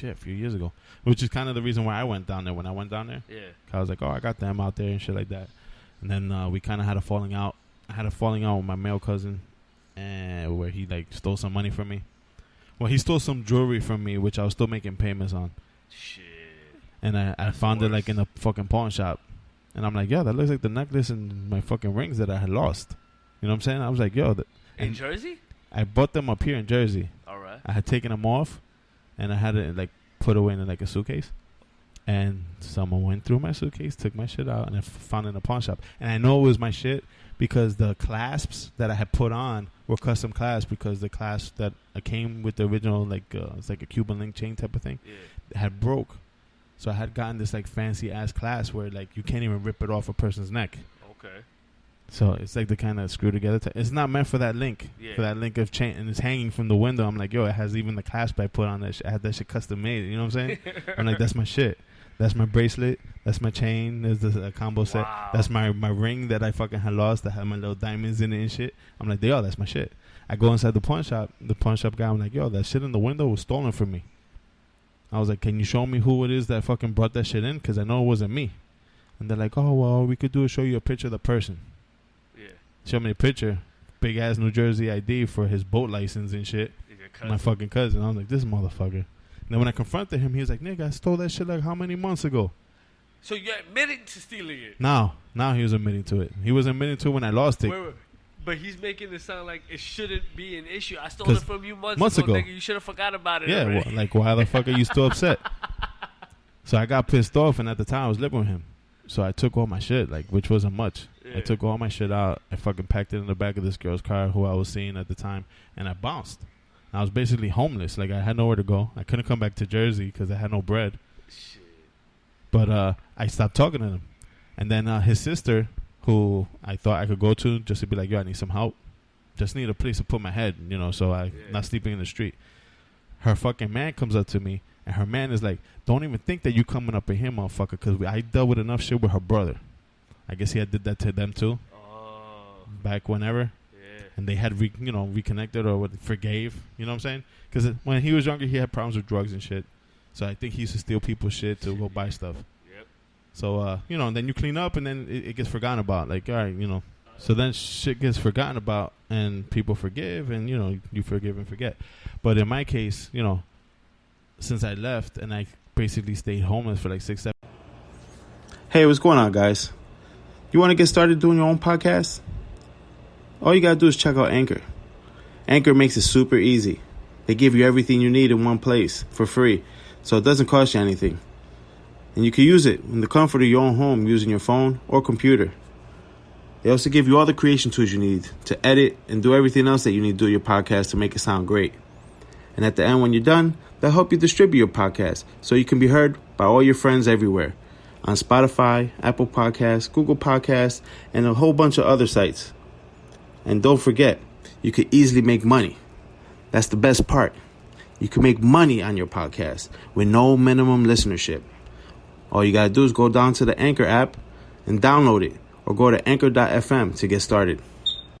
shit, a few years ago. Which is kind of the reason why I went down there. When I went down there, I was like, oh, I got them out there and shit like that. And then we kind of had a falling out. I had a falling out with my male cousin, and where he like stole some money from me. Well, he stole some jewelry from me, which I was still making payments on. Shit. And I found it like in a fucking pawn shop. And I'm like, yeah, that looks like the necklace and my fucking rings that I had lost. You know what I'm saying? I was like, yo. In Jersey? I bought them up here in Jersey. All right. I had taken them off, and I had it like put away in like a suitcase. And someone went through my suitcase, took my shit out, and I found it in a pawn shop. And I know it was my shit because the clasps that I had put on were custom clasps, because the clasp that came with the original, like it's like a Cuban link chain type of thing, had broke. So I had gotten this like fancy ass clasp where like you can't even rip it off a person's neck. Okay. So it's like the kind of screw together. It's not meant for that link, for that link of chain, and it's hanging from the window. I'm like, yo, it has even the clasp I put on that shit. I had that shit custom made. You know what I'm saying? I'm like, that's my shit. That's my bracelet. That's my chain. There's a combo set. That's my ring that I fucking had lost that had my little diamonds in it and shit. I'm like, yo, that's my shit. I go inside the pawn shop. The pawn shop guy, I'm like, yo, that shit in the window was stolen from me. I was like, can you show me who it is that fucking brought that shit in? Because I know it wasn't me. And they're like, oh, well, we could do is show you a picture of the person. Yeah. Show me a picture. Big ass New Jersey ID for his boat license and shit. My fucking cousin. I was like, this motherfucker. And then when I confronted him, he was like, nigga, I stole that shit like how many months ago? So you're admitting to stealing it? Now he was admitting to it. He was admitting to it when I lost it. Wait. But he's making it sound like it shouldn't be an issue. I stole it from you months ago. Nigga. You should have forgot about it. Yeah, well, like, why the fuck are you still upset? So I got pissed off, and at the time I was living with him. So I took all my shit, like, which wasn't much. Yeah. I took all my shit out. I fucking packed it in the back of this girl's car who I was seeing at the time, and I bounced. I was basically homeless. Like, I had nowhere to go. I couldn't come back to Jersey because I had no bread. Shit. But I stopped talking to him. And then his sister, who I thought I could go to just to be like, yo, I need some help. Just need a place to put my head, you know, so I'm not sleeping in the street. Her fucking man comes up to me, and her man is like, don't even think that you coming up in here, motherfucker, because I dealt with enough shit with her brother. I guess he did that to them, too. Oh. Back whenever. Yeah. And they had, reconnected or forgave, you know what I'm saying? Because when he was younger, he had problems with drugs and shit. So I think he used to steal people's shit to go buy stuff. So, and then you clean up, and then it gets forgotten about. Like, all right, So then shit gets forgotten about, and people forgive, and, you forgive and forget. But in my case, since I left, and I basically stayed homeless for like 6-7. Hey, what's going on, guys? You want to get started doing your own podcast? All you got to do is check out Anchor. Anchor makes it super easy. They give you everything you need in one place for free, so it doesn't cost you anything. And you can use it in the comfort of your own home using your phone or computer. They also give you all the creation tools you need to edit and do everything else that you need to do your podcast to make it sound great. And at the end, when you're done, they'll help you distribute your podcast so you can be heard by all your friends everywhere. On Spotify, Apple Podcasts, Google Podcasts, and a whole bunch of other sites. And don't forget, you can easily make money. That's the best part. You can make money on your podcast with no minimum listenership. All you got to do is go down to the Anchor app and download it, or go to anchor.fm to get started.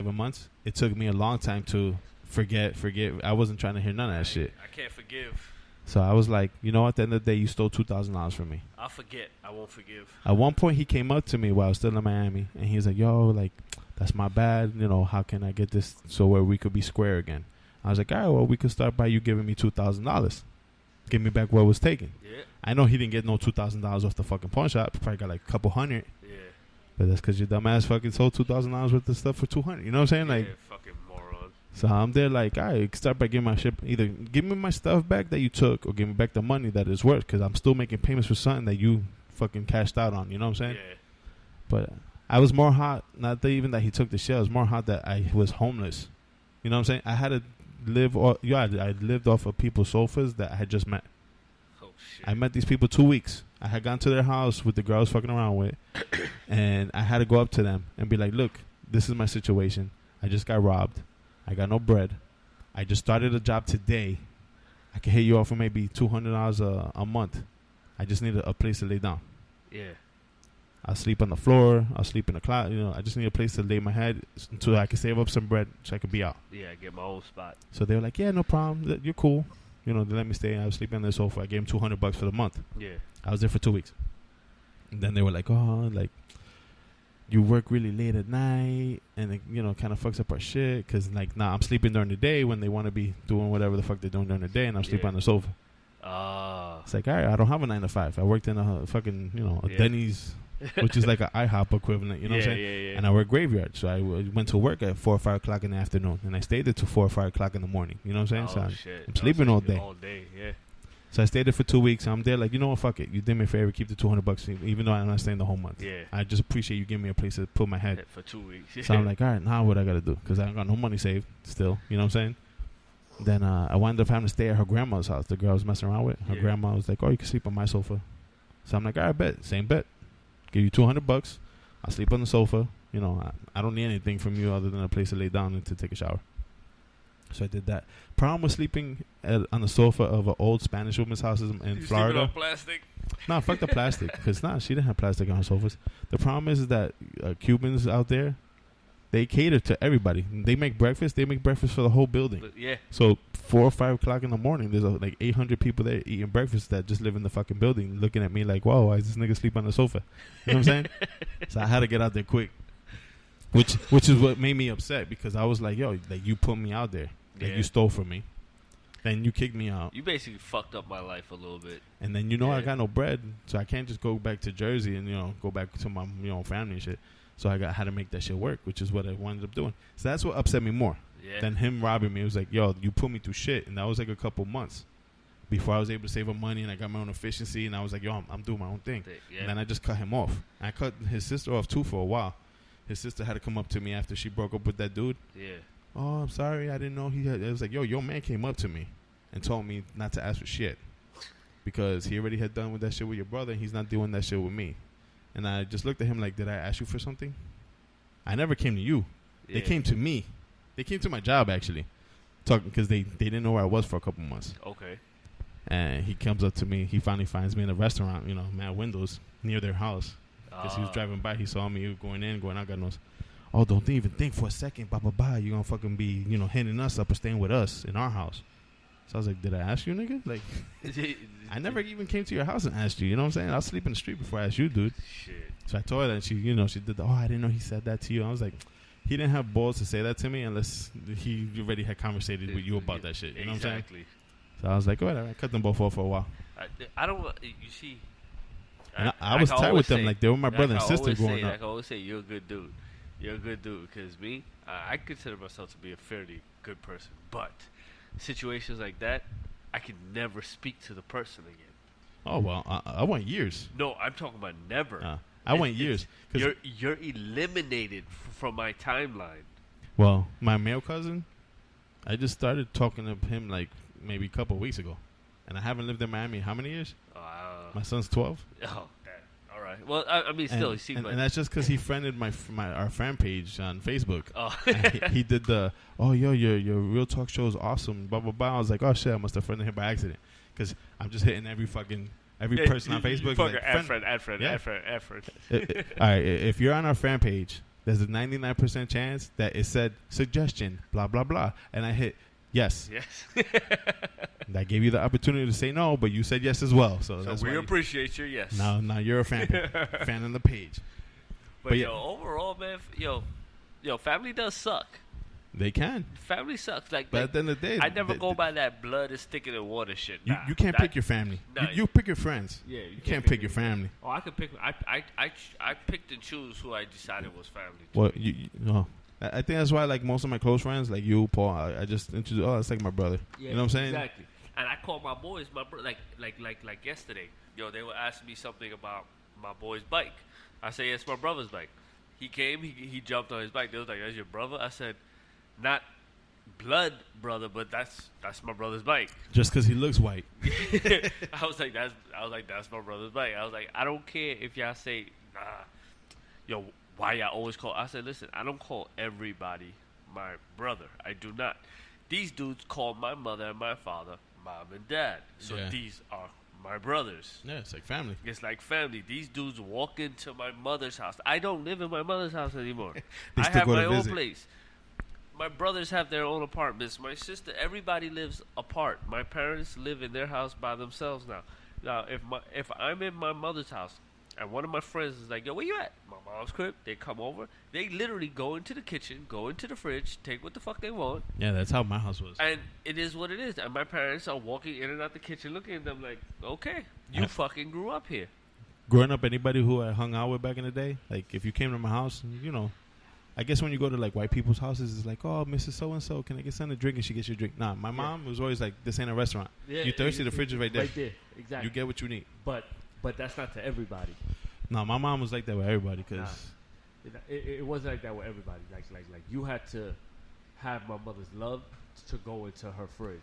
7 months. It took me a long time to forget. I wasn't trying to hear none of that shit. I can't forgive. So I was like, you know, at the end of the day, you stole $2,000 from me. I'll forget. I won't forgive. At one point, he came up to me while I was still in Miami, and he was like, yo, like, that's my bad. How can I get this so where we could be square again? I was like, all right, well, we could start by you giving me $2,000. Give me back what was taken. Yeah. I know he didn't get no $2,000 off the fucking pawn shop. He probably got like a couple hundred. Yeah. But that's because your dumbass fucking sold $2,000 worth of stuff for $200. You know what I'm saying? Yeah, like, fucking moron. So I'm there like, all right, start by giving my shit. Either give me my stuff back that you took, or give me back the money that is worth, because I'm still making payments for something that you fucking cashed out on. You know what I'm saying? Yeah. But I was more hot, not that even that he took the shit. I was more hot that I was homeless. You know what I'm saying? I had to live, I lived off of people's sofas that I had just met. Oh, shit. I met these people 2 weeks. I had gone to their house with the girl I was fucking around with, and I had to go up to them and be like, look, this is my situation. I just got robbed. I got no bread. I just started a job today. I can hit you off for maybe $200 a month. I just need a place to lay down. Yeah. I'll sleep on the floor. I'll sleep in the closet. I just need a place to lay my head until I can save up some bread so I can be out. Yeah, get my own spot. So they were like, yeah, no problem. You're cool. they let me stay. I was sleeping on the sofa. I gave them $200 for the month. Yeah. I was there for 2 weeks. And then they were like, oh, like, you work really late at night, and it, kind of fucks up our shit. Because, like, I'm sleeping during the day when they want to be doing whatever the fuck they're doing during the day, and I'm sleeping on the sofa. It's like, all right, I don't have a 9 to 5. I worked in a fucking, a Denny's, which is like an IHOP equivalent, you know what I'm saying? Yeah. And I work graveyard, so I went to work at 4 or 5 o'clock in the afternoon, and I stayed there till 4 or 5 o'clock in the morning, you know what I'm saying? So I'm sleeping all day. All day, yeah. So I stayed there for 2 weeks. I'm there like, you know what, fuck it. You did me a favor, keep the $200, even though I'm not staying the whole month. Yeah. I just appreciate you giving me a place to put my head. For 2 weeks. So I'm like, all right, now what I got to do? Because I ain't got no money saved still, you know what I'm saying? Then I wound up having to stay at her grandma's house, the girl I was messing around with. Her grandma was like, oh, you can sleep on my sofa. So I'm like, all right, bet. Same bet. Give you $200. I'll sleep on the sofa. I don't need anything from you other than a place to lay down and to take a shower. So I did that. Problem with sleeping on the sofa of an old Spanish woman's house in Florida. On plastic? Nah, fuck the plastic. Because she didn't have plastic on her sofas. The problem is that Cubans out there, they cater to everybody. They make breakfast. They make breakfast for the whole building. Yeah. So 4 or 5 o'clock in the morning, there's like 800 people there eating breakfast that just live in the fucking building, looking at me like, "Whoa, why is this nigga sleep on the sofa?" You know what I'm saying? So I had to get out there quick. Which is what made me upset, because I was like, "Yo, like, you put me out there, like, you stole from me, then you kicked me out. You basically fucked up my life a little bit. And then I got no bread, so I can't just go back to Jersey and go back to my family and shit." So I had to make that shit work, which is what I wound up doing. So that's what upset me more than him robbing me. It was like, yo, you put me through shit. And that was like a couple months before I was able to save up money, and I got my own efficiency. And I was like, yo, I'm doing my own thing. Yeah. And then I just cut him off. I cut his sister off too for a while. His sister had to come up to me after she broke up with that dude. Yeah. Oh, I'm sorry. I didn't know he had. It was like, yo, your man came up to me and told me not to ask for shit, because he already had done with that shit with your brother, and he's not doing that shit with me. And I just looked at him like, did I ask you for something? I never came to you. Yeah. They came to me. They came to my job, actually, talking, because they didn't know where I was for a couple months. Okay. And he comes up to me. He finally finds me in a restaurant, mad windows near their house. Because he was driving by. He saw me going in, going out, God knows. Oh, don't even think for a second, blah, blah, blah. You're going to fucking be, hitting us up or staying with us in our house. So I was like, did I ask you, nigga? Like, I never even came to your house and asked you. You know what I'm saying? I'll sleep in the street before I asked you, dude. Shit. So I told her that, and she did I didn't know he said that to you. I was like, he didn't have balls to say that to me unless he already had conversated with you about that shit. You know what I'm saying? So I was like, whatever. I cut them both off for a while. I don't, you see. I was tight with them. Like, they were my brother and sister growing up. I always say, you're a good dude. You're a good dude. Because me, I consider myself to be a fairly good person. But situations like that, I can never speak to the person again. Oh, well, I went years. No, I'm talking about never. I went years. You're eliminated from my timeline. Well, my male cousin, I just started talking to him like maybe a couple of weeks ago. And I haven't lived in Miami how many years? My son's 12. Oh, damn. All right. Well, I mean, still, he seems like... And that's just because he friended our fan page on Facebook. Oh. he did the, your Real Talk show is awesome, blah, blah, blah. I was like, oh, shit, I must have friended him by accident. Because I'm just hitting every person on Facebook. Fucker, add friend. All right, if you're on our fan page, there's a 99% chance that it said suggestion, blah, blah, blah. And I hit yes. That gave you the opportunity to say no, but you said yes as well. So that's we appreciate your yes. Now you're a fan on the page. But overall, man, family does suck. They can. Family sucks. But at the end of the day, I never go by that blood is thicker than water shit. Nah, you can't pick your family. Nah, you pick your friends. Yeah, you can't pick your family. Oh, I can pick. I picked and choose who I decided was family. Well, I think that's why, like, most of my close friends, like you, Paul, I just introduce. Oh, it's like my brother. Yeah, you know what I'm saying? Exactly. And I call my boys my brother. Like yesterday, they were asking me something about my boy's bike. I say it's my brother's bike. He came. He jumped on his bike. They was like, "That's your brother?" I said, "Not blood brother, but that's my brother's bike." Just because he looks white. I was like, that's my brother's bike. I was like, I don't care if y'all say, why y'all always call. I said, listen, I don't call everybody my brother. I do not. These dudes call my mother and my father mom and dad. So these are my brothers. Yeah, it's like family. It's like family. These dudes walk into my mother's house. I don't live in my mother's house anymore. I have my own place. my brothers have their own apartments. My sister, everybody lives apart. My parents live in their house by themselves now. Now, if I'm in my mother's house and one of my friends is like, "Yo, where you at?" My mom's crib. They come over. They literally go into the kitchen, go into the fridge, take what the fuck they want. Yeah, that's how my house was. And it is what it is. And my parents are walking in and out the kitchen, looking at them like, "Okay, you fucking grew up here." Growing up, anybody who I hung out with back in the day, like if you came to my house, you know, I guess when you go to like white people's houses, it's like, "Oh, Mrs. So and So, can I get something to drink?" And she gets you a drink. Nah, my mom was always like, "This ain't a restaurant. You thirsty? The fridge is right there. Right there, exactly. You get what you need." But that's not to everybody. No, my mom was like that with everybody because It wasn't like that with everybody. Like you had to have my mother's love to go into her fridge.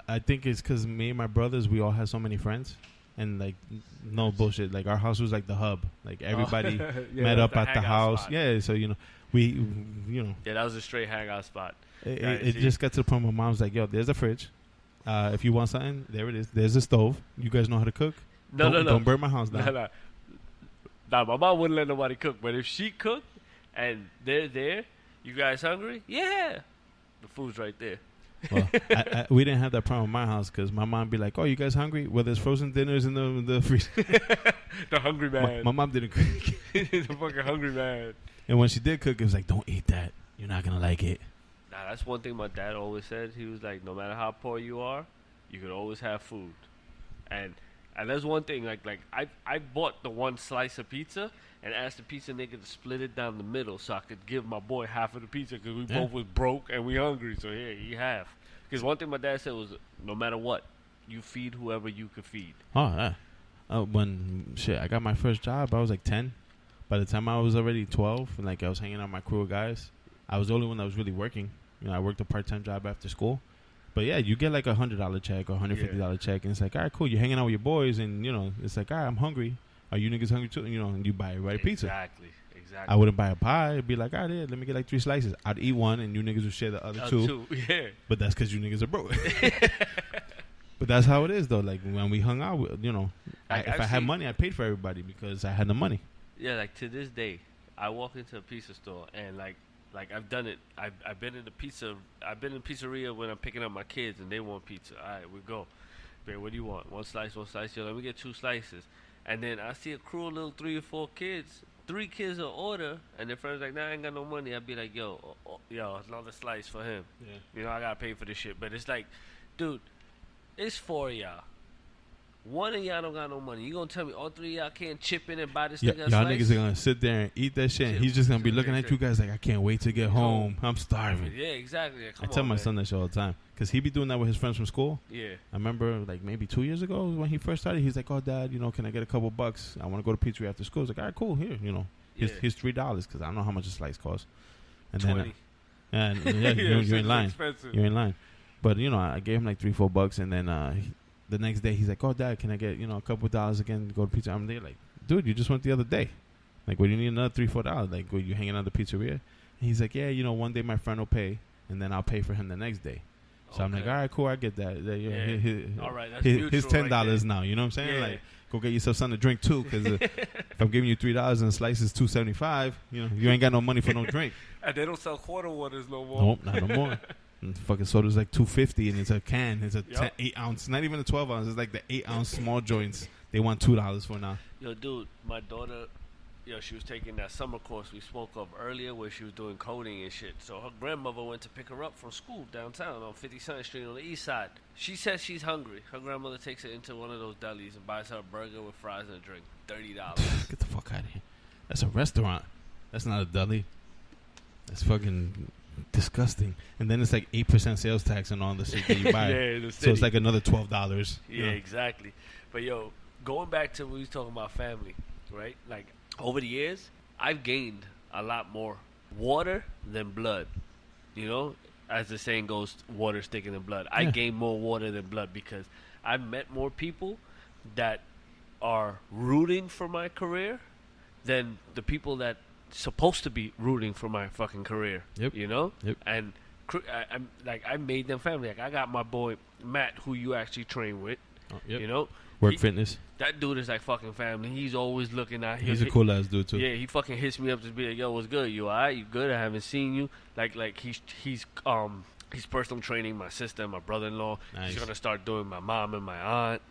I think it's because me and my brothers, we all had so many friends. And like no bullshit, like our house was like the hub. Like everybody met up at the house. Spot. Yeah, so you know Yeah, that was a straight hangout spot. It just got to the point where mom's like, "Yo, there's a fridge. If you want something, there it is. There's a stove. You guys know how to cook. Don't burn my house down." Nah, my mom wouldn't let nobody cook. But if she cooked and they're there, you guys hungry? Yeah, the food's right there. Well, we didn't have that problem in my house because my mom be like, "Oh, you guys hungry? Well, there's frozen dinners in the freezer." The hungry man. My mom didn't cook. The fucking hungry man. And when she did cook, it was like, "Don't eat that. You're not gonna like it." Nah, that's one thing my dad always said. He was like, "No matter how poor you are, you could always have food." And that's one thing. Like I bought the one slice of pizza and asked the pizza nigga to split it down the middle so I could give my boy half of the pizza because we both was broke and we hungry. So here, he half. Because one thing my dad said was, no matter what, you feed whoever you could feed. Oh, yeah. I got my first job, I was like 10. By the time I was already 12, and like I was hanging out with my crew of guys, I was the only one that was really working. You know, I worked a part-time job after school. But yeah, you get like $100 check or $150 check, and it's like, all right, cool, you're hanging out with your boys, and you know, it's like, all right, I'm hungry. Are you niggas hungry too? You know, and you buy everybody pizza. Exactly. I wouldn't buy a pie. It'd be like, all right, yeah, let me get like 3 slices. I'd eat one, and you niggas would share the other two. Yeah. But that's because you niggas are broke. But that's how it is, though. Like when we hung out, you know, if I had money, I paid for everybody because I had the money. Yeah, like to this day, I walk into a pizza store and like I've done it. I've been in the pizzeria when I'm picking up my kids and they want pizza. All right, we go. Babe, what do you want? One slice. Yo, let me get 2 slices. And then I see a crew of little 3 or 4 kids. 3 kids will order, and their friends like, "Nah, I ain't got no money." I'd be like, yo, another slice for him. Yeah. You know, I gotta pay for this shit. But it's like, dude, it's 4 of y'all. 1 of y'all don't got no money. You gonna tell me all 3 of y'all can't chip in and buy this nigga a slice? Y'all niggas are gonna sit there and eat that shit, and he's just gonna be looking at you guys like, "I can't wait to get home. I'm starving." Yeah, exactly. I tell my son that shit all the time. Because he be doing that with his friends from school. Yeah. I remember, like, maybe 2 years ago when he first started, he's like, "Oh, Dad, you know, can I get a couple bucks? I want to go to pizzeria after school." I was like, "All right, cool, here, you know. Here's $3 because I don't know how much a slice costs." And 20. Then, you're in line. Expensive. You're in line. But, you know, I gave him like $3-4, and then the next day he's like, "Oh, Dad, can I get, you know, a couple dollars again to go to pizza?" I'm there like, "Dude, you just went the other day. Like, what do you need another $3-4? Like, were you hanging out at the pizzeria?" And he's like, "Yeah, you know, one day my friend will pay, and then I'll pay for him the next day." So I'm like, all right, cool, I get that. All right, that's his $10 right now. You know what I'm saying? Yeah. Like, go get yourself something to drink too, because if I'm giving you $3 and a slice is $2.75, you know, you ain't got no money for no drink. And they don't sell quarter waters no more. Nope, not no more. And fucking soda's like $2.50, and it's a can. It's a 8 ounce, not even a 12 ounce. It's like the 8 ounce small joints. They want $2 for now. Yo, dude, my daughter. She was taking that summer course we spoke of earlier where she was doing coding and shit. So her grandmother went to pick her up from school downtown on 52nd Street on the east side. She says she's hungry. Her grandmother takes her into one of those delis and buys her a burger with fries and a drink. $30. Get the fuck out of here. That's a restaurant. That's not a deli. That's fucking disgusting. And then it's like 8% sales tax on all the shit that you buy. So it's like another $12. Yeah, exactly. But yo, going back to when we was talking about family, right? Like, over the years, I've gained a lot more water than blood. You know, as the saying goes, water's thicker than blood. I gained more water than blood because I've met more people that are rooting for my career than the people that supposed to be rooting for my fucking career. Yep. You know? Yep. And I'm like, I made them family. Like, I got my boy Matt, who you actually train with. Yep. You know, Work fitness. that dude is like fucking family. He's always looking at. He's a cool ass dude too. Yeah, he fucking hits me up to be like, "Yo, what's good? You alright? You good? I haven't seen you." Like he's personal training my sister and my brother-in-law. Nice. He's gonna start doing my mom and my aunt.